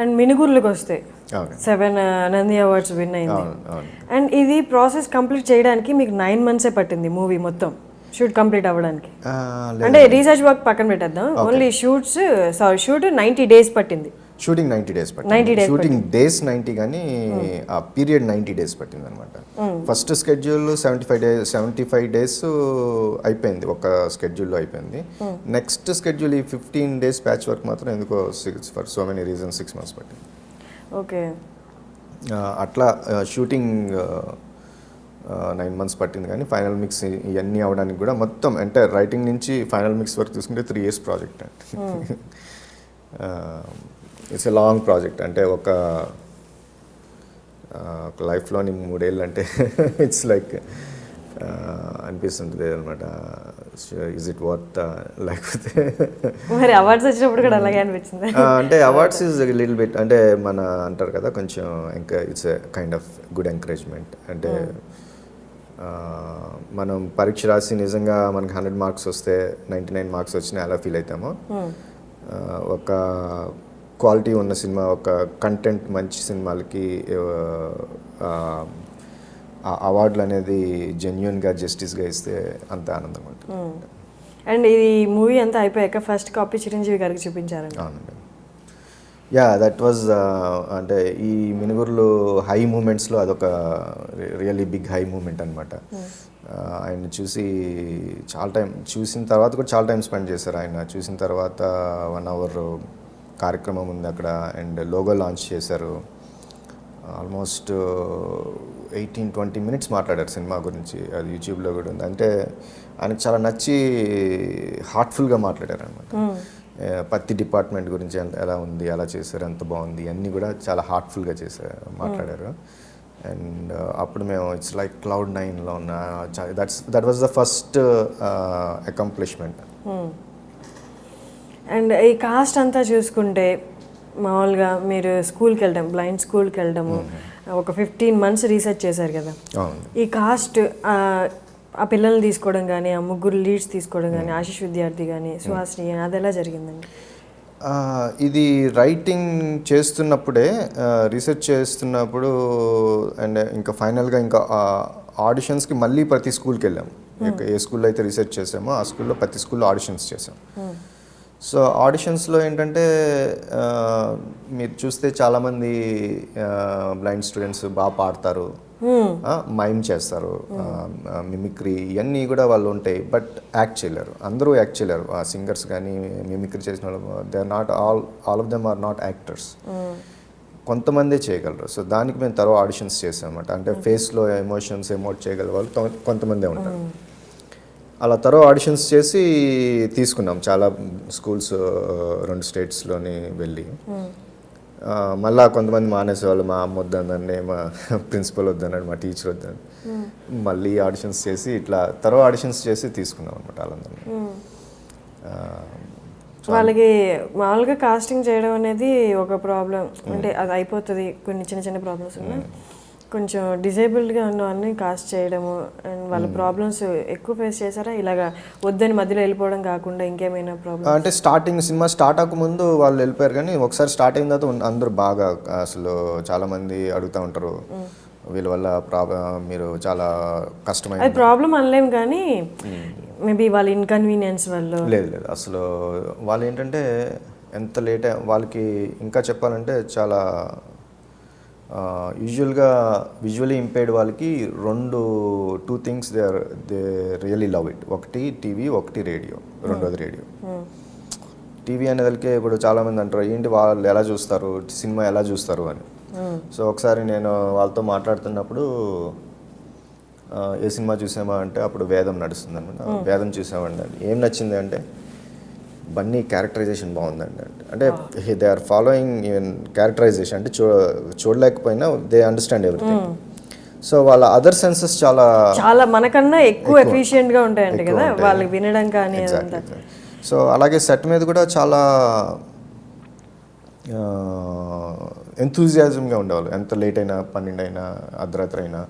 And మినుగుర్లకు వస్తే 7 Nandi awards win అయింది. And ఇది ప్రాసెస్ కంప్లీట్ చేయడానికి మీకు 9 months పట్టింది మూవీ మొత్తం షూట్ కంప్లీట్ అవ్వడానికి. అంటే రీసెర్చ్ వర్క్ పక్కన పెట్టేద్దాం, ఓన్లీ షూట్ 90 days పట్టింది. షూటింగ్ 90 days పట్టింది. షూటింగ్ డేస్ 90 కానీ ఆ పీరియడ్ 90 days పట్టింది అనమాట. ఫస్ట్ స్కెడ్యూల్ 75 days అయిపోయింది, ఒక స్కెడ్యూల్లో అయిపోయింది. నెక్స్ట్ స్కెడ్యూల్ ఈ 15 days ప్యాచ్ వర్క్ మాత్రం ఎందుకో for so many reasons 6 months పట్టింది. ఓకే, అట్లా షూటింగ్ 9 months పట్టింది. కానీ ఫైనల్ మిక్స్ ఇవన్నీ అవడానికి కూడా మొత్తం అంటే రైటింగ్ నుంచి ఫైనల్ మిక్స్ వరకు తీసుకుంటే 3 years ప్రాజెక్ట్ అంటే ఇట్స్ ఎ లాంగ్ ప్రాజెక్ట్. అంటే ఒక లైఫ్లోని 3 years అంటే ఇట్స్ లైక్ అనిపిస్తుంటుంది అనమాట. ఈజ్ ఇట్ వర్త్ లేకపోతే మరి అవార్డ్స్ వచ్చినప్పుడు కూడా అలాగే అనిపించింది. అంటే అవార్డ్స్ ఈజ్ లిటిల్ బిట్ అంటే మన అంటారు కదా కొంచెం ఇంకా it's a kind of good encouragement. అంటే మనం పరీక్ష రాసి నిజంగా మనకి 100 marks వస్తే 99 marks వచ్చినా ఎలా ఫీల్ అవుతామో, ఒక క్వాలిటీ ఉన్న సినిమా, ఒక కంటెంట్ మంచి సినిమాలకి అవార్డులు అనేది జెన్యున్గా జస్టిస్గా ఇస్తే అంత ఆనందంగా ఉంటుంది. అండ్ ఇది మూవీ అంతా అయిపోయాక ఫస్ట్ కాపీ చిరంజీవి గారికి చూపించారండి. అవునండి. యా, దట్ వాజ్ అంటే ఈ మినుగుర్లు హై మూమెంట్స్లో అదొక రియల్లీ బిగ్ హై మూమెంట్ అనమాట. ఆయన చూసిన తర్వాత కూడా చాలా టైం స్పెండ్ చేశారు. ఆయన చూసిన తర్వాత 1 hour కార్యక్రమం ఉంది అక్కడ. అండ్ లోగో లాంచ్ చేశారు. ఆల్మోస్ట్ 18-20 minutes మాట్లాడారు సినిమా గురించి. అది యూట్యూబ్లో కూడా ఉంది. అంటే ఆయనకు చాలా నచ్చి హార్ట్ఫుల్గా మాట్లాడారు అనమాట. పత్తి డిపార్ట్మెంట్ గురించి ఎలా ఉంది, ఎలా చేశారు, ఎంత బాగుంది, అన్నీ కూడా చాలా హార్ట్ఫుల్గా మాట్లాడారు. అండ్ అప్పుడు మేము ఇట్స్ లైక్ Cloud9లో ఉన్న that was the first accomplishment. And ఈ కాస్ట్ అంతా చూసుకుంటే మామూలుగా మీరు స్కూల్కి వెళ్ళడం, బ్లైండ్ స్కూల్కి వెళ్ళడము, ఒక 15 months రీసెర్చ్ చేశారు కదా. ఈ కాస్ట్ ఆ పిల్లల్ని తీసుకోవడం కానీ, ఆ 3 leads తీసుకోవడం కానీ, ఆశీష్ విద్యార్థి కానీ, సుహాసిని కానీ, అది ఎలా జరిగిందండి? ఇది రైటింగ్ చేస్తున్నప్పుడే, రీసెర్చ్ చేస్తున్నప్పుడు అండ్ ఇంకా ఫైనల్గా ఇంకా ఆడిషన్స్కి మళ్ళీ ప్రతి స్కూల్కి వెళ్ళాము. ఏ స్కూల్లో అయితే రీసెర్చ్ చేసామో ఆ స్కూల్లో ప్రతి స్కూల్లో ఆడిషన్స్ చేసాం. సో ఆడిషన్స్లో ఏంటంటే మీరు చూస్తే చాలామంది బ్లైండ్ స్టూడెంట్స్ బాగా పాడతారు, మైమ్ చేస్తారు, మిమిక్రీ ఇవన్నీ కూడా వాళ్ళు ఉంటాయి. బట్ యాక్ట్ చేయలేరు, అందరూ యాక్ట్ చేయలేరు. ఆ సింగర్స్ కానీ మిమిక్రీ చేసిన వాళ్ళు they are not all of them are not actors. కొంతమందే చేయగలరు. సో దానికి మేము తర్వాత ఆడిషన్స్ చేసాం అన్నమాట. అంటే ఫేస్లో ఎమోషన్స్ ఎమోట్ చేయగల వాళ్ళు కొంతమందే ఉంటారు. అలా తర్వాత ఆడిషన్స్ చేసి తీసుకున్నాం చాలా స్కూల్స్, 2 స్టేట్స్లోని వెళ్ళి. మళ్ళీ కొంతమంది మానేసేవాళ్ళు, మా అమ్మ వద్దనండి, మా ప్రిన్సిపల్ వద్దన్నాడు, మా టీచర్ వద్దని. మళ్ళీ ఆడిషన్స్ చేసి ఇట్లా తర్వాత ఆడిషన్స్ చేసి తీసుకున్నాం అనమాట వాళ్ళందరినీ. వాళ్ళకి మామూలుగా కాస్టింగ్ చేయడం అనేది ఒక ప్రాబ్లం. అంటే అది అయిపోతుంది, కొన్ని చిన్న చిన్న ప్రాబ్లమ్స్ ఉన్నాయి. కొంచెం డిజేబుల్డ్గా ఉన్నవన్నీ కాస్ట్ చేయడము అండ్ వాళ్ళ ప్రాబ్లమ్స్ ఎక్కువ ఫేస్ చేశారా? ఇలాగా వద్దని మధ్యలో వెళ్ళిపోవడం కాకుండా ఇంకేమైనా ప్రాబ్లమ్? అంటే సినిమా స్టార్ట్ అవ్వకముందు వాళ్ళు వెళ్ళిపోయారు. కానీ ఒకసారి స్టార్ట్ అయిన తర్వాత అందరూ బాగా అసలు చాలామంది అడుగుతూ ఉంటారు, వీళ్ళ వల్ల మీరు చాలా కష్టమైంది. అది ప్రాబ్లం అనలేము కానీ మేబీ వాళ్ళ ఇన్కన్వీనియన్స్ వల్ల. లేదు అసలు వాళ్ళు ఏంటంటే ఎంత లేట్ వాళ్ళకి ఇంకా చెప్పాలంటే చాలా యూజువల్గా విజువలీ ఇంపేర్డ్ వాళ్ళకి 2 things they really love it. ఒకటి టీవీ, ఒకటి రేడియో. రెండోది రేడియో. టీవీ అనేదానికి ఇప్పుడు చాలామంది అంటారు ఏంటి వాళ్ళు ఎలా చూస్తారు, సినిమా ఎలా చూస్తారు అని. సో ఒకసారి నేను వాళ్ళతో మాట్లాడుతున్నప్పుడు ఏ సినిమా చూసామా అంటే అప్పుడు వేదం నడుస్తుంది అనమాట. వేదం చూసామండి. ఏం నచ్చింది అంటే బన్నీ క్యారెక్టరైజేషన్ బాగుందండి. అంటే they are following even characterization. అంటే చూడలేకపోయినా దే అండర్స్టాండ్ ఎవ్రీథింగ్. సో వాళ్ళ అదర్ సెన్సెస్ చాలా మనకన్నా ఎక్కువ ఎఫిషియెంట్గా ఉంటాయంట కదా వాళ్ళకి వినడం కానీ. సో అలాగే సెట్ మీద కూడా చాలా ఎంతూజియాజంగా ఉండేవాళ్ళు. ఎంత లేట్ అయినా, 12 అయినా, అర్ధరాత్రి అయినా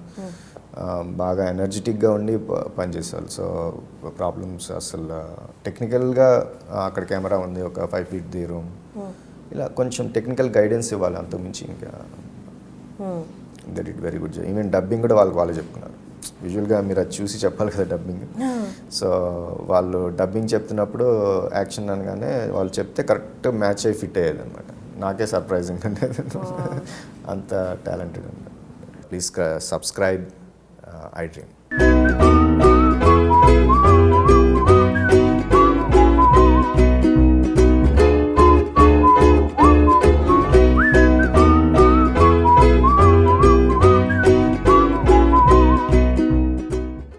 బాగా ఎనర్జెటిక్గా ఉండి పనిచేసేవాళ్ళు. సో ప్రాబ్లమ్స్ అసలు టెక్నికల్గా అక్కడ కెమెరా ఉంది, ఒక 5 feet రూమ్, ఇలా కొంచెం టెక్నికల్ గైడెన్స్ ఇవ్వాలి, అంతకుమించి ఇంకా that it very good. Even dubbing కూడా వాళ్ళే చెప్పుకున్నారు. యూజువల్గా మీరు అది చూసి చెప్పాలి కదా డబ్బింగ్. సో వాళ్ళు డబ్బింగ్ చెప్తున్నప్పుడు యాక్షన్ అనగానే వాళ్ళు చెప్తే కరెక్ట్ మ్యాచ్ అయ్యి ఫిట్ అయ్యేది అనమాట. నాకే సర్ప్రైజింగ్ ఉండేది, అంత టాలెంటెడ్ ఉంది. Please subscribe I dream.